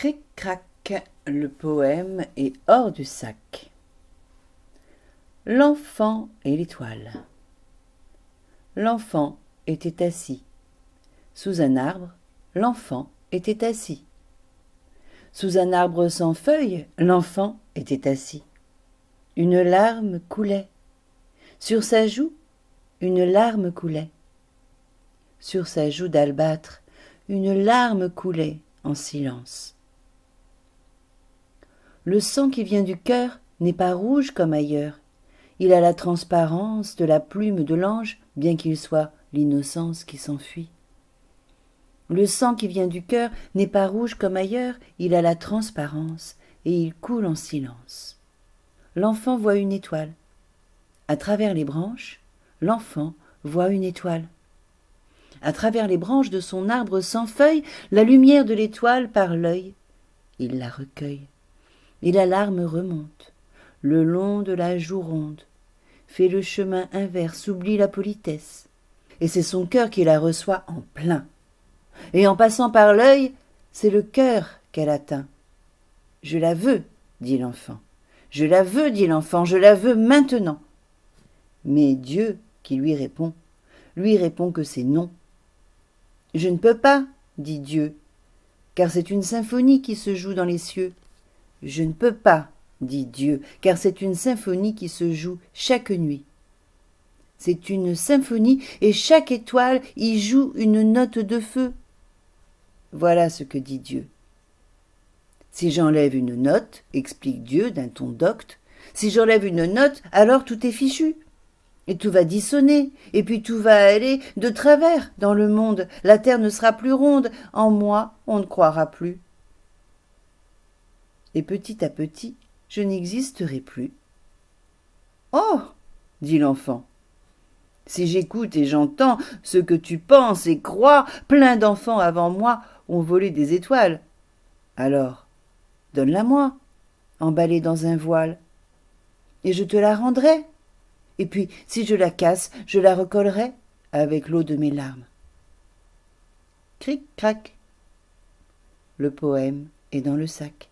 Cric-crac, le poème est hors du sac. L'enfant et l'étoile. L'enfant était assis. Sous un arbre, l'enfant était assis. Sous un arbre sans feuilles, l'enfant était assis. Une larme coulait. Sur sa joue, une larme coulait. Sur sa joue d'albâtre, une larme coulait en silence. Le sang qui vient du cœur n'est pas rouge comme ailleurs. Il a la transparence de la plume de l'ange, bien qu'il soit l'innocence qui s'enfuit. Le sang qui vient du cœur n'est pas rouge comme ailleurs, il a la transparence et il coule en silence. L'enfant voit une étoile. À travers les branches, l'enfant voit une étoile. À travers les branches de son arbre sans feuilles, la lumière de l'étoile par l'œil, il la recueille. Et la larme remonte, le long de la joue ronde, fait le chemin inverse, oublie la politesse. Et c'est son cœur qui la reçoit en plein. Et en passant par l'œil, c'est le cœur qu'elle atteint. « Je la veux, dit l'enfant. Je la veux, dit l'enfant, je la veux maintenant. » Mais Dieu, qui lui répond que c'est non. « Je ne peux pas, dit Dieu, car c'est une symphonie qui se joue dans les cieux. » Je ne peux pas, dit Dieu, car c'est une symphonie qui se joue chaque nuit. C'est une symphonie et chaque étoile y joue une note de feu. Voilà ce que dit Dieu. Si j'enlève une note, explique Dieu d'un ton docte, si j'enlève une note, alors tout est fichu. Et tout va dissonner, et puis tout va aller de travers dans le monde. La terre ne sera plus ronde, en moi on ne croira plus. Et petit à petit, je n'existerai plus. « Oh !» dit l'enfant. « Si j'écoute et j'entends ce que tu penses et crois, plein d'enfants avant moi ont volé des étoiles. Alors, donne-la-moi, emballée dans un voile, et je te la rendrai. Et puis, si je la casse, je la recollerai avec l'eau de mes larmes. » Cric-crac. Le poème est dans le sac.